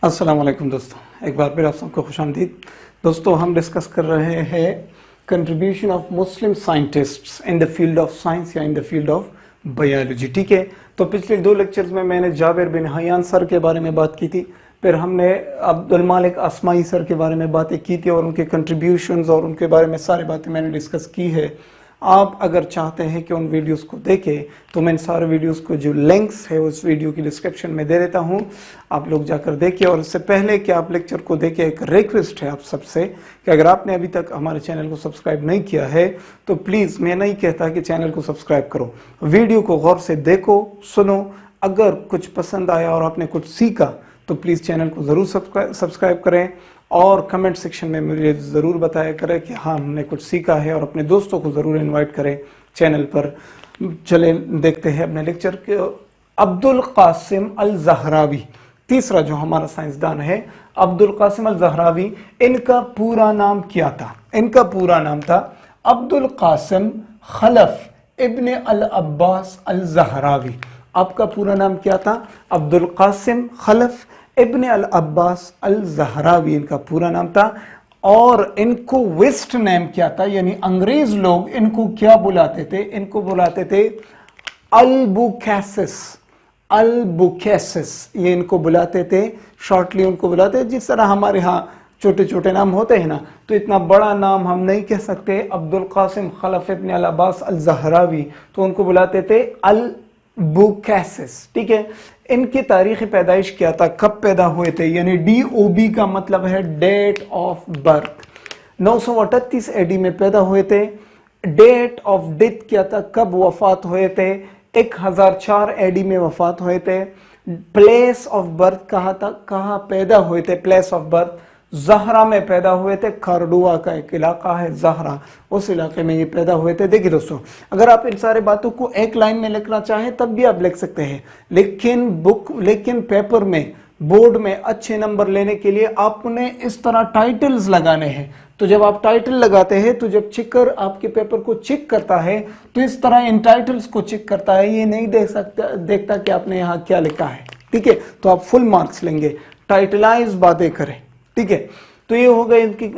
अस्सलाम वालेकुम दोस्तों, एक बार फिर आप सबको खुशामदीद। दोस्तों, हम डिस्कस कर रहे हैं contribution of Muslim scientists in the field of science या in the field of biology. ठीक है, तो पिछले 2 लेक्चर्स में मैंने जाबिर बिन हयान सर के बारे में बात की थी, फिर हमने अब्दुल मालिक अस्माई सर के बारे में बातें की थी और उनके कंट्रीब्यूशंस और उनके बारे में सारी बातें मैंने डिस्कस की है। आप अगर चाहते हैं कि उन वीडियोस को देखें तो मैं इन सारे वीडियोस को जो लिंक्स है उस वीडियो की डिस्क्रिप्शन में दे देता हूं, आप लोग जाकर देखिए। और इससे पहले कि आप लेक्चर को देखें, एक रिक्वेस्ट है आप सबसे कि अगर आपने अभी तक हमारे चैनल को सब्सक्राइब नहीं किया है तो प्लीज़, मैं नहीं कहता कि चैनल को सब्सक्राइब करो, वीडियो को गौर से देखो, सुनो। अगर कुछ पसंद आया और आपने कुछ सीखा तो प्लीज़ चैनल को ज़रूर सब्सक्राइब करें और कमेंट सेक्शन में मुझे ज़रूर बताया करें कि हाँ, हमने कुछ सीखा है, और अपने दोस्तों को ज़रूर इनवाइट करें चैनल पर। चले देखते हैं अपने लेक्चर के। अब्दुल कासिम अल ज़हरावी, तीसरा जो हमारा साइंसदान है, अब्दुल कासिम अल ज़हरावी। इनका पूरा नाम क्या था? इनका पूरा नाम था अब्दुल कासिम खलफ इब्न अल अब्बास अल ज़हरावी। आपका पूरा नाम क्या था? अब्दुल कासिम खलफ इब्न अल अब्बास अल ज़हरावी इनका पूरा नाम था। और इनको वेस्ट नेम क्या था, यानी अंग्रेज लोग इनको क्या बुलाते थे? इनको बुलाते थे अल्बुकेसिस। अल्बुकेसिस ये इनको बुलाते थे, शॉर्टली उनको बुलाते, जिस तरह हमारे यहाँ छोटे छोटे नाम होते हैं ना, तो इतना बड़ा नाम हम नहीं कह सकते। अब्दुल कासिम खलफ इब्न अल अब्बास अल ज़हरावी, तो उनको बुलाते थे अल्बुकेसिस। ठीक है, इनकी तारीख पैदाइश क्या था, कब पैदा हुए थे? यानी DOB का मतलब है डेट ऑफ बर्थ। 938 AD में पैदा हुए थे। डेट ऑफ डेथ क्या था, कब वफात हुए थे? 1004 AD में वफात हुए थे। प्लेस ऑफ बर्थ कहाँ था, कहाँ पैदा हुए थे? प्लेस ऑफ बर्थ ज़हरा में पैदा हुए थे। खरडुआ का एक इलाका है ज़हरा, उस इलाके में ये पैदा हुए थे। देखिए दोस्तों, अगर आप इन सारे बातों को एक लाइन में लिखना चाहें तब भी आप लिख सकते हैं, लेकिन पेपर में, बोर्ड में अच्छे नंबर लेने के लिए आपने इस तरह टाइटल्स लगाने हैं। तो जब आप टाइटल लगाते हैं तो जब चेकर आपके पेपर को चेक करता है तो इस तरह इन टाइटल्स को चेक करता है, ये नहीं देखता कि आपने यहाँ क्या लिखा है। ठीक है, तो आप फुल मार्क्स लेंगे, टाइटलाइज बातें करें। ठीक है, तो ये हो गई इनकी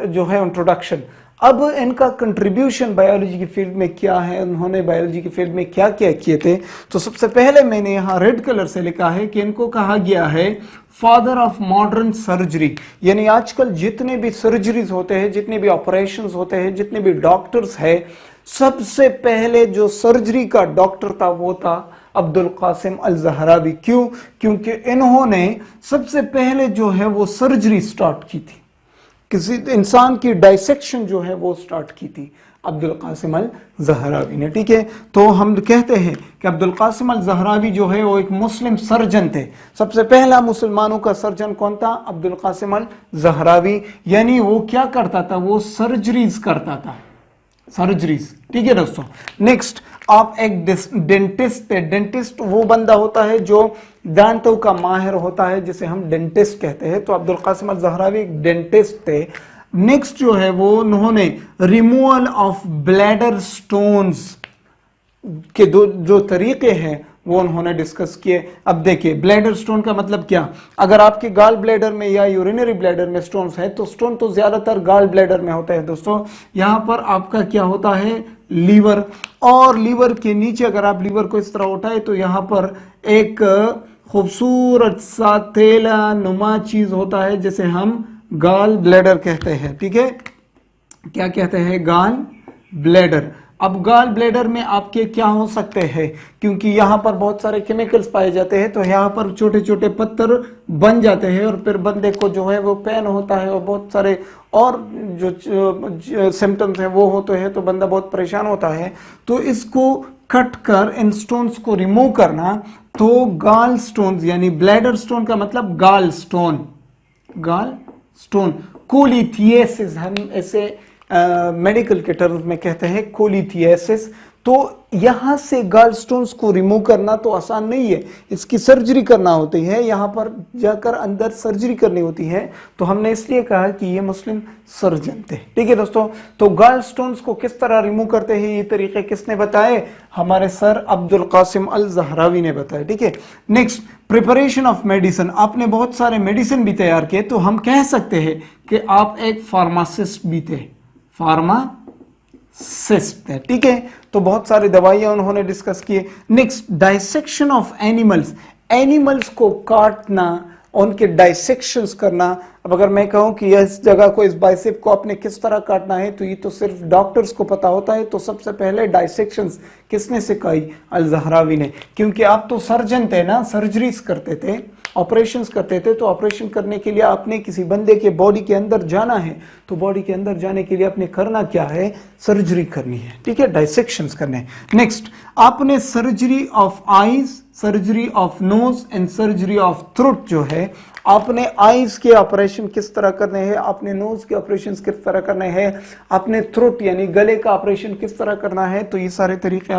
जो है इंट्रोडक्शन। अब इनका कंट्रीब्यूशन बायोलॉजी की फील्ड में क्या है, उन्होंने बायोलॉजी की फील्ड में क्या क्या किए थे। तो सबसे पहले मैंने यहाँ रेड कलर से लिखा है कि इनको कहा गया है फादर ऑफ मॉडर्न सर्जरी। यानी आजकल जितने भी सर्जरीज होते हैं, जितने भी ऑपरेशंस होते हैं, जितने भी डॉक्टर्स है, सबसे पहले जो सर्जरी का डॉक्टर था वो था अब्दुल कासिम अल ज़हरावी। क्यों? क्योंकि इन्होंने सबसे पहले जो है वो सर्जरी स्टार्ट की थी, किसी इंसान की डाइसेक्शन जो है वो स्टार्ट की थी अब्दुल कासिम अल ज़हरावी ने। ठीक है, तो हम कहते हैं कि अब्दुल कासिम अल ज़हरावी जो है वो एक मुस्लिम सर्जन थे। सबसे पहला मुसलमानों का सर्जन कौन था? अब्दुल कासिम अल ज़हरावी। यानी वो क्या करता था? वो सर्जरीज करता था, सर्जरीज। ठीक है दोस्तों, नेक्स्ट आप एक डेंटिस्ट थे। डेंटिस्ट वो बंदा होता है जो दांतों का माहिर होता है, जिसे हम डेंटिस्ट कहते हैं। तो अब्दुल कासिम अल ज़हरावी एक डेंटिस्ट थे। नेक्स्ट जो है वो उन्होंने रिमूवल ऑफ ब्लैडर स्टोन्स के जो तरीके हैं वो उन्होंने डिस्कस किए। अब देखिए, ब्लैडर स्टोन का मतलब क्या? अगर आपके गाल ब्लैडर में या यूरिनरी ब्लैडर में स्टोन्स हैं तो स्टोन तो ज्यादातर गाल ब्लैडर में होता है दोस्तों। यहाँ पर आपका क्या होता है? लीवर। और लीवर के नीचे अगर आप लीवर को इस तरह उठाए तो यहाँ पर एक खूबसूरत सा तेला नुमा चीज होता है जिसे हम गाल ब्लैडर कहते हैं। ठीक है, क्या कहते हैं? Gall bladder. अब गाल ब्लैडर में आपके क्या हो सकते हैं? क्योंकि यहाँ पर बहुत सारे केमिकल्स पाए जाते हैं, तो यहाँ पर छोटे छोटे पत्थर बन जाते हैं और फिर बंदे को जो है वो पेन होता है और बहुत सारे और जो सिम्टम्स हैं वो होते हैं, तो बंदा बहुत परेशान होता है। तो इसको कट कर इन स्टोन्स को रिमूव करना, तो गाल स्टोन्स, यानी ब्लैडर स्टोन का मतलब गाल स्टोन, गाल स्टोन। कोलिथिएसिस हम इसे मेडिकल के टर्म्स में कहते हैं, कोलिथिएसिस। तो यहाँ से गॉल स्टोन्स को रिमूव करना तो आसान नहीं है, इसकी सर्जरी करना होती है, यहाँ पर जाकर अंदर सर्जरी करनी होती है। तो हमने इसलिए कहा कि ये मुस्लिम सर्जन थे। ठीक है दोस्तों, तो गॉल स्टोन्स को किस तरह रिमूव करते हैं, ये तरीके किसने बताए, हमारे सर अब्दुल कासिम अल ज़हरावी ने बताया। ठीक है, नेक्स्ट प्रिपरेशन ऑफ मेडिसिन, आपने बहुत सारे मेडिसिन भी तैयार किए, तो हम कह सकते हैं कि आप एक फार्मासिस्ट भी थे, फार्मासिस्ट थे। ठीक है, तो बहुत सारी दवाइयां उन्होंने डिस्कस किए। Next dissection of animals, animals को काटना, उनके डाइसेक्शंस करना। अब अगर मैं कहूं कि इस जगह को, इस बाइसेप को आपने किस तरह काटना है, तो ये तो सिर्फ डॉक्टर्स को पता होता है। तो सबसे पहले डाइसेक्शंस किसने सिखाई, अल ज़हरावी ने, क्योंकि आप तो सर्जन थे ना, सर्जरीज करते थे, ऑपरेशंस करते थे। तो ऑपरेशन करने के लिए आपने किसी बंदे के बॉडी के अंदर जाना है, तो बॉडी के अंदर जाने के लिए आपने करना क्या है, सर्जरी करनी है। ठीक है, डाइसेक्शंस करने हैं। नेक्स्ट आपने surgery of eyes, surgery of nose and surgery of throat, जो है आपने आईज के ऑपरेशन किस तरह करने हैं, आपने नोज के ऑपरेशन किस तरह करने हैं, आपने थ्रोट यानी गले का ऑपरेशन किस तरह करना है। तो ये सारे तरीके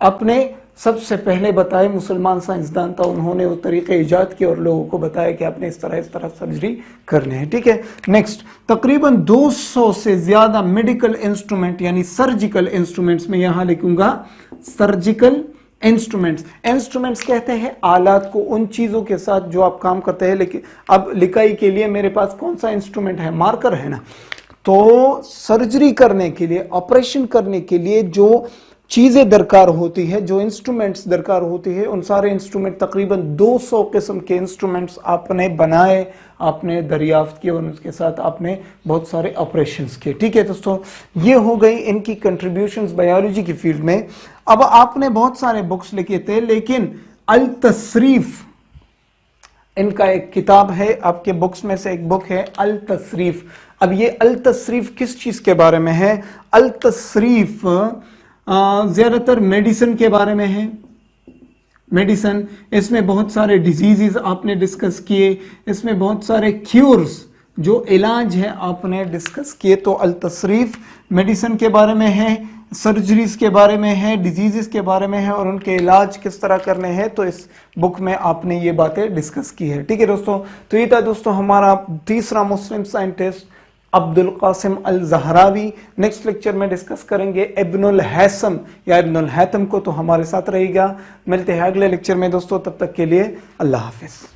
आपने सबसे पहले बताए। मुसलमान साइंसदान था, उन्होंने वो तरीके इजाद किए और लोगों को बताया कि आपने इस तरह सर्जरी करनी है। ठीक है, नेक्स्ट तकरीबन 200 से ज्यादा मेडिकल इंस्ट्रूमेंट यानी सर्जिकल इंस्ट्रूमेंट्स, में यहां लिखूंगा सर्जिकल इंस्ट्रूमेंट्स। इंस्ट्रूमेंट्स कहते हैं आलात को, उन चीजों के साथ जो आप काम करते हैं। लेकिन अब लिखाई के लिए मेरे पास कौन सा इंस्ट्रूमेंट है, मार्कर है ना। तो सर्जरी करने के लिए, ऑपरेशन करने के लिए जो चीजें दरकार होती है, जो इंस्ट्रूमेंट्स दरकार होती है, उन सारे इंस्ट्रूमेंट, तकरीबन 200 किस्म के इंस्ट्रूमेंट्स आपने बनाए, आपने दरियाफ्त किए और उसके साथ आपने बहुत सारे ऑपरेशंस किए। ठीक है दोस्तों, ये हो गई इनकी कंट्रीब्यूशंस बायोलॉजी की फील्ड में। अब आपने बहुत सारे बुक्स लिखे थे, लेकिन अल तसरीफ इनका एक किताब है, आपके बुक्स में से एक बुक है अल तसरीफ। अब ये अल तसरीफ किस चीज के बारे में है, अल तसरीफ ज्यादातर मेडिसिन के बारे में है। मेडिसिन, इसमें बहुत सारे डिजीजेस आपने डिस्कस किए, इसमें बहुत सारे क्यूर्स जो इलाज है आपने डिस्कस किए। तो अल तसरीफ मेडिसिन के बारे में है, सर्जरीज के बारे में है, डिजीजेस के बारे में है और उनके इलाज किस तरह करने हैं। तो इस बुक में आपने ये बातें डिस्कस की है। ठीक है दोस्तों, तो ये था दोस्तों हमारा तीसरा मुस्लिम साइंटिस्ट अब्दुल कासिम अल ज़हरावी। नेक्स्ट लेक्चर में डिस्कस करेंगे इब्नुल हैसम या इब्नुल हैतम को, तो हमारे साथ रहेगा। मिलते हैं अगले लेक्चर में दोस्तों, तब तक के लिए अल्लाह हाफिज।